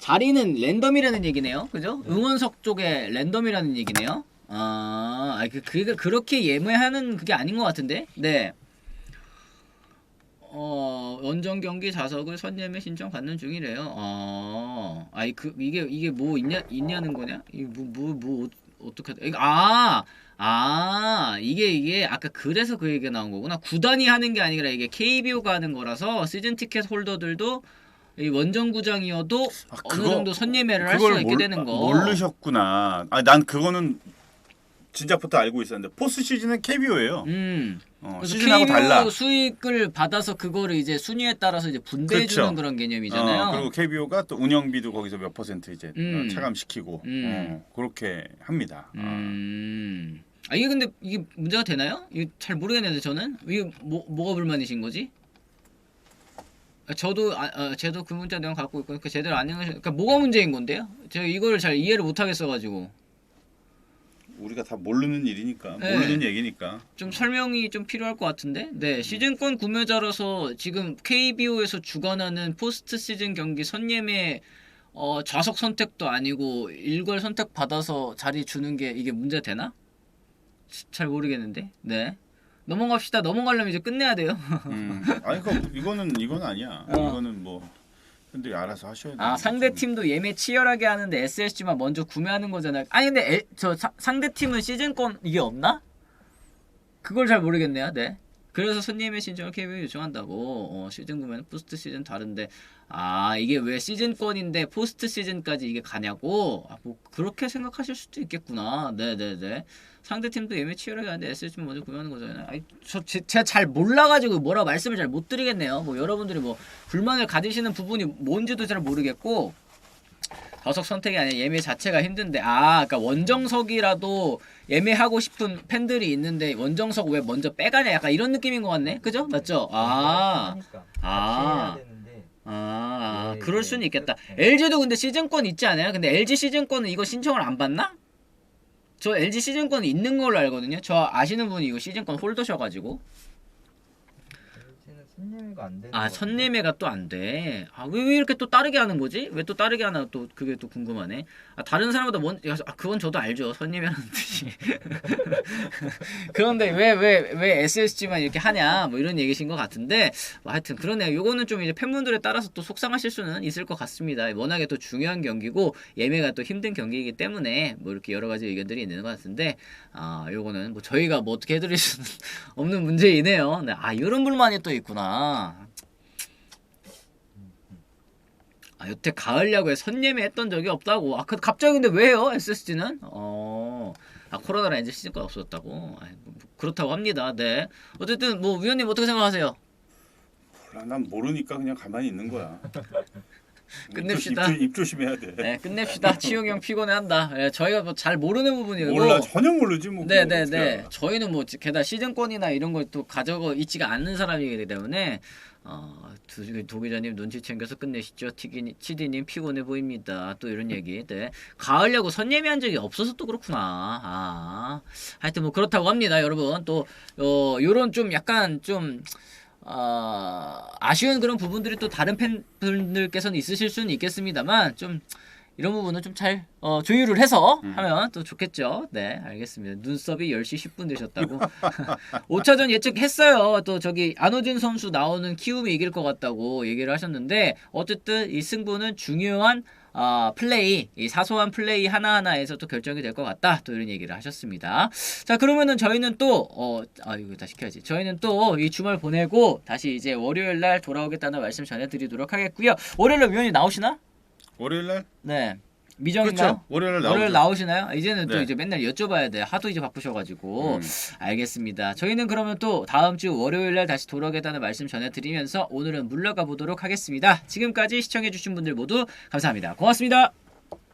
자리는 랜덤이라는 얘기네요. 그죠? 응원석 쪽에 랜덤이라는 얘기네요. 그게 그렇게 예매하는 그게 아닌 것 같은데. 네. 원정 경기 좌석을 선예매 신청 받는 중이래요. 이게 뭐 있냐는 거냐? 이게 어떻게 이게 아까 그래서 그 얘기가 나온 거구나. 구단이 하는 게 아니라 이게 KBO가 하는 거라서 시즌 티켓 홀더들도 이 원정구장이어도 어느 정도 선예매를 할 수가 있게 되는 거. 모르셨구나. 난 그거는 진작부터 알고 있었는데 포스트 시즌은 KBO예요. 그래서 시즌하고 KBO 달라. 수익을 받아서 그거를 이제 순위에 따라서 이제 분배해 주는 그렇죠. 그런 개념이잖아요. 그리고 KBO가 또 운영비도 거기서 몇 퍼센트 이제 차감시키고 그렇게 합니다. 이게 근데 이게 문제가 되나요? 이게 잘 모르겠는데 저는 이게 뭐가 불만이신 거지? 쟤도 그 문자 내용 갖고 있고 그러니까 제대로 안 읽으셔. 그러니까 뭐가 문제인 건데요? 제가 이거를 잘 이해를 못 하겠어가지고. 우리가 다 모르는 일이니까 네. 모르는 얘기니까 좀 설명이 좀 필요할 것 같은데. 네, 시즌권 구매자라서 지금 KBO에서 주관하는 포스트 시즌 경기 선예매 좌석 선택도 아니고 일괄 선택 받아서 자리 주는 게 이게 문제 되나? 잘 모르겠는데. 네. 넘어갑시다. 넘어가려면 이제 끝내야 돼요. 이건 아니야. 이거는 뭐 팬들이 알아서 하셔야 돼. 상대 팀도 예매 치열하게 하는데 SSG만 먼저 구매하는 거잖아요. 근데 상대 팀은 시즌권 이게 없나? 그걸 잘 모르겠네요. 네. 그래서 손님의 신청을 KBO에 요청한다고. 시즌 구매는 포스트 시즌 다른데 이게 왜 시즌권인데 포스트 시즌까지 이게 가냐고. 뭐 그렇게 생각하실 수도 있겠구나. 네네네. 상대팀도 예매 치열하게 하는데 SSG만 먼저 구매하는 거잖아요. 제가 잘 몰라가지고 뭐라 말씀을 잘 못 드리겠네요. 뭐 여러분들이 뭐 불만을 가지시는 부분이 뭔지도 잘 모르겠고 좌석 선택이 아니라 예매 자체가 힘든데 그러니까 원정석이라도 예매하고 싶은 팬들이 있는데 원정석 왜 먼저 빼가냐 약간 이런 느낌인 것 같네. 그죠? 맞죠? 그럴 수는 있겠다. LG도 근데 시즌권 있지 않아요? 근데 LG 시즌권은 이거 신청을 안 받나? 저 LG 시즌권 있는 걸로 알거든요. 저 아시는 분이 이거 시즌권 홀더셔가지고. 선예매가 안 되는 선예매가 또 안 돼. 왜 이렇게 또 다르게 하는 거지? 왜 또 다르게 하나 또 그게 또 궁금하네. 다른 사람보다 그건 저도 알죠. 선예매라는 뜻이. 그런데 왜 SSG만 이렇게 하냐 뭐 이런 얘기신 것 같은데 하여튼 그러네요. 요거는 좀 이제 팬분들에 따라서 또 속상하실 수는 있을 것 같습니다. 워낙에 또 중요한 경기고 예매가 또 힘든 경기이기 때문에 뭐 이렇게 여러 가지 의견들이 있는 것 같은데 요거는 뭐 저희가 뭐 어떻게 해드릴 수는 없는 문제이네요. 네, 이런 불만이 또 있구나. 여태 가을 야구에 선예매 했던 적이 없다고. 갑자기 근데 왜요? SSG는? 코로나라 이제 시즌권 없어졌다고. 뭐 그렇다고 합니다. 네. 어쨌든 뭐 위원님 어떻게 생각하세요? 몰라, 난 모르니까 그냥 가만히 있는 거야. 끝냅시다. 입 조심해야 돼. 네, 끝냅시다. 치용이 형 피곤해한다. 네, 저희가 뭐 잘 모르는 부분이고. 몰라, 전혀 모르지 뭐. 네네네. 저희는 뭐 게다가 시즌권이나 이런 걸 또 가져고 있지가 않는 사람이기 때문에 도기자님 눈치 챙겨서 끝내시죠. 치디님 피곤해 보입니다. 또 이런 얘기. 네. 가을 야구 선예매한 적이 없어서 또 그렇구나. 하여튼 뭐 그렇다고 합니다, 여러분. 또 요런 좀 약간 좀 아쉬운 그런 부분들이 또 다른 팬분들께서는 있으실 수는 있겠습니다만 좀 이런 부분은 좀 잘 조율을 해서 하면 또 좋겠죠. 네, 알겠습니다. 눈썹이 10시 10분 되셨다고. 5차전 예측했어요. 또 저기 안호진 선수 나오는 키움이 이길 것 같다고 얘기를 하셨는데 어쨌든 이 승부는 중요한 플레이, 이 사소한 플레이 하나하나에서 또 결정이 될 것 같다. 또 이런 얘기를 하셨습니다. 자, 그러면은 저희는 또 이거 다시 켜야지. 저희는 또 이 주말 보내고 다시 이제 월요일 날 돌아오겠다는 말씀 전해드리도록 하겠고요. 월요일 날 위원이 나오시나? 월요일 날? 네. 미정인가요? 그렇죠. 월요일 나오시나요? 이제는 또 네. 이제 맨날 여쭤봐야 돼. 하도 이제 바쁘셔가지고. 알겠습니다. 저희는 그러면 또 다음 주 월요일 날 다시 돌아오겠다는 말씀 전해드리면서 오늘은 물러가 보도록 하겠습니다. 지금까지 시청해주신 분들 모두 감사합니다. 고맙습니다.